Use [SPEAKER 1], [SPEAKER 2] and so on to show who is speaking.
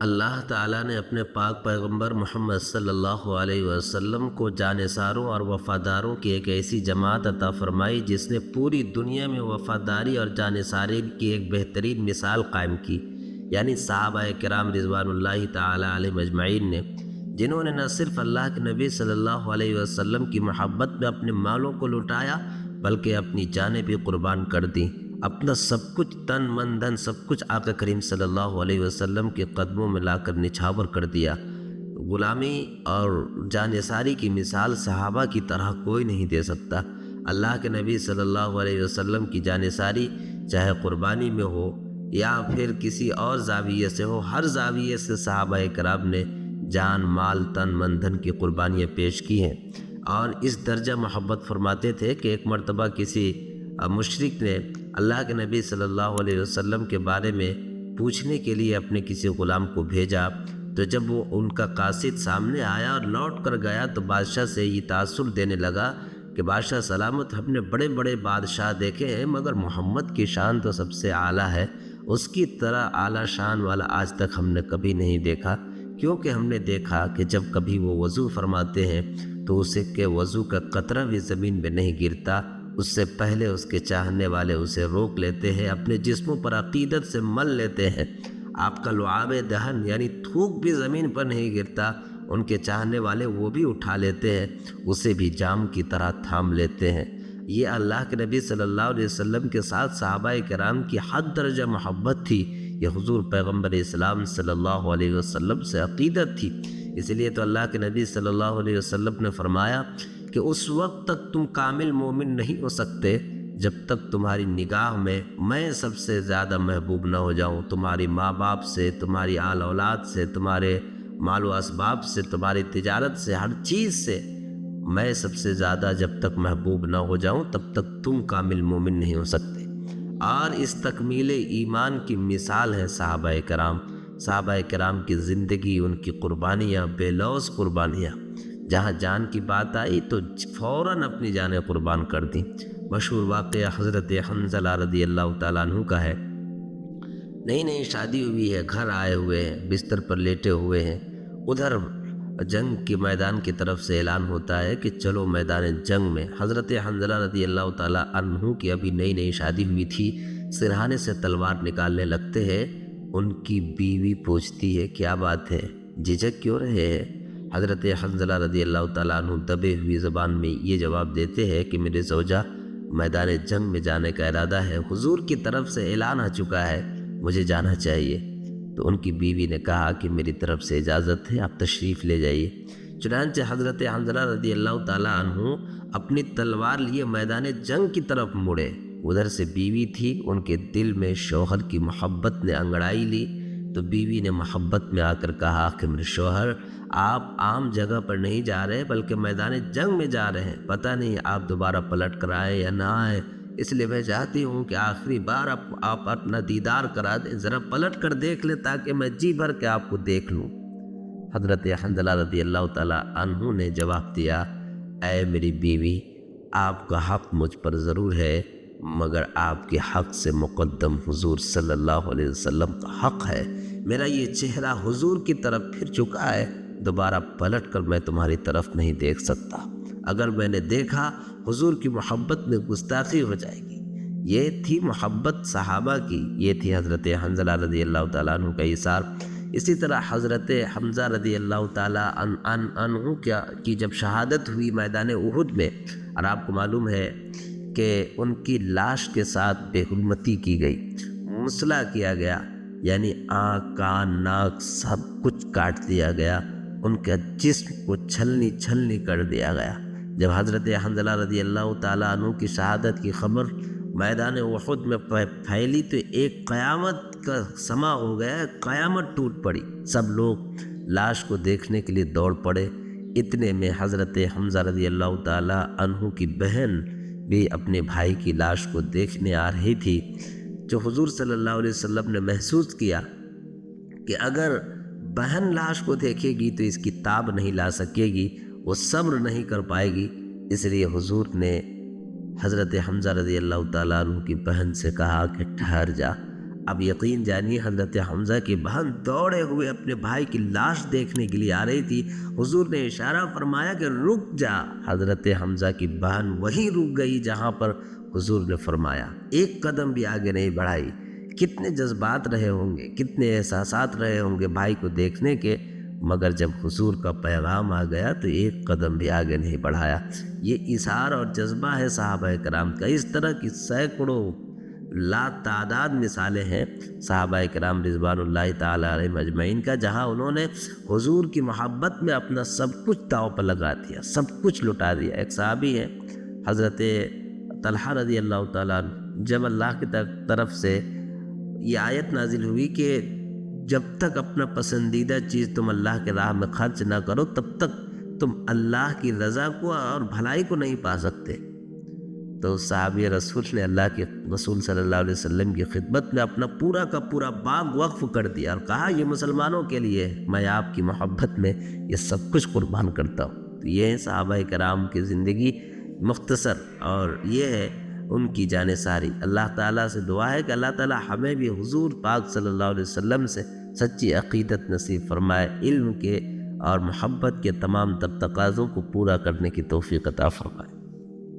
[SPEAKER 1] اللہ تعالیٰ نے اپنے پاک پیغمبر محمد صلی اللہ علیہ وسلم کو جانثاروں اور وفاداروں کی ایک ایسی جماعت عطا فرمائی جس نے پوری دنیا میں وفاداری اور جانثاری کی ایک بہترین مثال قائم کی، یعنی صحابہ کرام رضوان اللہ تعالیٰ علیہ مجمعین نے، جنہوں نے نہ صرف اللہ کے نبی صلی اللہ علیہ وسلم کی محبت میں اپنے مالوں کو لٹایا بلکہ اپنی جانیں بھی قربان کر دیں، اپنا سب کچھ تن من دھن سب کچھ آقا کریم صلی اللہ علیہ وسلم کے قدموں میں لا کر نچھاور کر دیا۔ غلامی اور جانثاری کی مثال صحابہ کی طرح کوئی نہیں دے سکتا۔ اللہ کے نبی صلی اللہ علیہ وسلم کی جانثاری چاہے قربانی میں ہو یا پھر کسی اور زاویے سے ہو، ہر زاویے سے صحابہ کرام نے جان مال تن من دھن کی قربانیاں پیش کی ہیں، اور اس درجہ محبت فرماتے تھے کہ ایک مرتبہ کسی مشرک نے اللہ کے نبی صلی اللہ علیہ وسلم کے بارے میں پوچھنے کے لیے اپنے کسی غلام کو بھیجا، تو جب وہ ان کا قاصد سامنے آیا اور لوٹ کر گیا تو بادشاہ سے یہ تاثر دینے لگا کہ بادشاہ سلامت، ہم نے بڑے بڑے بادشاہ دیکھے ہیں مگر محمد کی شان تو سب سے اعلیٰ ہے، اس کی طرح اعلیٰ شان والا آج تک ہم نے کبھی نہیں دیکھا، کیونکہ ہم نے دیکھا کہ جب کبھی وہ وضو فرماتے ہیں تو اسے کہ وضو کا قطرہ بھی زمین پہ نہیں گرتا، اس سے پہلے اس کے چاہنے والے اسے روک لیتے ہیں، اپنے جسموں پر عقیدت سے مل لیتے ہیں، آپ کا لعاب دہن یعنی تھوک بھی زمین پر نہیں گرتا، ان کے چاہنے والے وہ بھی اٹھا لیتے ہیں، اسے بھی جام کی طرح تھام لیتے ہیں۔ یہ اللہ کے نبی صلی اللہ علیہ وسلم کے ساتھ صحابہ کرام کی حد درجہ محبت تھی، یہ حضور پیغمبر اسلام صلی اللہ علیہ وسلم سے عقیدت تھی۔ اس لیے تو اللہ کے نبی صلی اللہ علیہ وسلم نے فرمایا کہ اس وقت تک تم کامل مومن نہیں ہو سکتے جب تک تمہاری نگاہ میں سب سے زیادہ محبوب نہ ہو جاؤں، تمہاری ماں باپ سے، تمہاری آل اولاد سے، تمہارے مال و اسباب سے، تمہاری تجارت سے، ہر چیز سے میں سب سے زیادہ جب تک محبوب نہ ہو جاؤں تب تک تم کامل مومن نہیں ہو سکتے۔ اور اس تکمیل ایمان کی مثال ہے صحابہ کرام۔ صحابہ کرام کی زندگی، ان کی قربانیاں، بے لوث قربانیاں، جہاں جان کی بات آئی تو فوراً اپنی جانیں قربان کر دیں۔ مشہور واقعہ حضرت حنظلہ رضی اللہ تعالیٰ عنہ کا ہے۔ نئی نئی شادی ہوئی ہے، گھر آئے ہوئے ہیں، بستر پر لیٹے ہوئے ہیں، ادھر جنگ کے میدان کی طرف سے اعلان ہوتا ہے کہ چلو میدان جنگ میں۔ حضرت حنظلہ رضی اللہ تعالیٰ عنہ کی ابھی نئی نئی شادی ہوئی تھی، سرہانے سے تلوار نکالنے لگتے ہیں۔ ان کی بیوی پوچھتی ہے کیا بات ہے، جھجک کیوں رہے ہیں؟ حضرت حنظلہ رضی اللہ تعالیٰ عنہ دبے ہوئی زبان میں یہ جواب دیتے ہیں کہ میرے زوجہ، میدان جنگ میں جانے کا ارادہ ہے، حضور کی طرف سے اعلان آ چکا ہے، مجھے جانا چاہیے۔ تو ان کی بیوی نے کہا کہ میری طرف سے اجازت ہے، آپ تشریف لے جائیے۔ چنانچہ حضرت حنظلہ رضی اللہ تعالیٰ عنہ اپنی تلوار لیے میدان جنگ کی طرف مڑے۔ ادھر سے بیوی تھی، ان کے دل میں شوہر کی محبت نے انگڑائی لی، تو بیوی نے محبت میں آ کر کہا کہ میرے شوہر، آپ عام جگہ پر نہیں جا رہے بلکہ میدان جنگ میں جا رہے ہیں، پتہ نہیں آپ دوبارہ پلٹ کر آئے یا نہ آئے، اس لیے میں چاہتی ہوں کہ آخری بار آپ اپنا دیدار کرا دیں، ذرا پلٹ کر دیکھ لیں تاکہ میں جی بھر کے آپ کو دیکھ لوں۔ حضرت حنظلہ رضی اللہ تعالیٰ عنہ نے جواب دیا، اے میری بیوی، آپ کا حق مجھ پر ضرور ہے مگر آپ کے حق سے مقدم حضور صلی اللہ علیہ وسلم کا حق ہے، میرا یہ چہرہ حضور کی طرف پھر چکا ہے، دوبارہ پلٹ کر میں تمہاری طرف نہیں دیکھ سکتا، اگر میں نے دیکھا حضور کی محبت میں گستاخی ہو جائے گی۔ یہ تھی محبت صحابہ کی، یہ تھی حضرت حنظلہ رضی اللہ تعالیٰ عنہ کا ایثار۔ اسی طرح حضرت حمزہ رضی اللہ تعالیٰ عنہ کی جب شہادت ہوئی میدان احد میں، اور آپ کو معلوم ہے کہ ان کی لاش کے ساتھ بے حرمتی کی گئی، مسئلہ کیا گیا، یعنی آنکھ کان ناک سب کچھ کاٹ دیا گیا، ان کے جسم کو چھلنی چھلنی کر دیا گیا۔ جب حضرت حنظلہ رضی اللہ تعالیٰ عنہ کی شہادت کی خبر میدان احد میں پھیلی تو ایک قیامت کا سما ہو گیا، قیامت ٹوٹ پڑی، سب لوگ لاش کو دیکھنے کے لیے دوڑ پڑے۔ اتنے میں حضرت حمزہ رضی اللہ تعالیٰ عنہ کی بہن بھی اپنے بھائی کی لاش کو دیکھنے آ رہی تھی، جو حضور صلی اللہ علیہ وسلم نے محسوس کیا کہ اگر بہن لاش کو دیکھے گی تو اس کی تاب نہیں لا سکے گی، وہ صبر نہیں کر پائے گی، اس لیے حضور نے حضرت حمزہ رضی اللہ تعالیٰ عنہ کی بہن سے کہا کہ ٹھہر جا، اب یقین جانیے حضرت حمزہ کی بہن دوڑے ہوئے اپنے بھائی کی لاش دیکھنے کے لیے آ رہی تھی۔ حضور نے اشارہ فرمایا کہ رک جا۔ حضرت حمزہ کی بہن وہیں رک گئی جہاں پر حضور نے فرمایا، ایک قدم بھی آگے نہیں بڑھائی۔ کتنے جذبات رہے ہوں گے، کتنے احساسات رہے ہوں گے بھائی کو دیکھنے کے، مگر جب حضور کا پیغام آ گیا تو ایک قدم بھی آگے نہیں بڑھایا۔ یہ اظہار اور جذبہ ہے صحابہ کرام کا۔ اس طرح کی سینکڑوں لا تعداد مثالیں ہیں صحابہ کرام رضوان اللہ تعالی علیہم اجمعین کا، جہاں انہوں نے حضور کی محبت میں اپنا سب کچھ داؤ پر لگا دیا، سب کچھ لٹا دیا۔ ایک صحابی ہے حضرت طلحہ رضی اللہ تعالیٰ عنہ، جب اللہ کی طرف سے یہ آیت نازل ہوئی کہ جب تک اپنا پسندیدہ چیز تم اللہ کے راہ میں خرچ نہ کرو تب تک تم اللہ کی رضا کو اور بھلائی کو نہیں پا سکتے، تو صحابی رسول نے اللہ کے رسول صلی اللہ علیہ وسلم کی خدمت میں اپنا پورا کا پورا باغ وقف کر دیا اور کہا یہ مسلمانوں کے لیے، میں آپ کی محبت میں یہ سب کچھ قربان کرتا ہوں۔ تو یہ ہے صحابہ کرام کی زندگی مختصر، اور یہ ہے ان کی جانثاری۔ اللہ تعالیٰ سے دعا ہے کہ اللہ تعالیٰ ہمیں بھی حضور پاک صلی اللہ علیہ وسلم سے سچی عقیدت نصیب فرمائے، علم کے اور محبت کے تمام تر تقاضوں کو پورا کرنے کی توفیق عطا فرمائے۔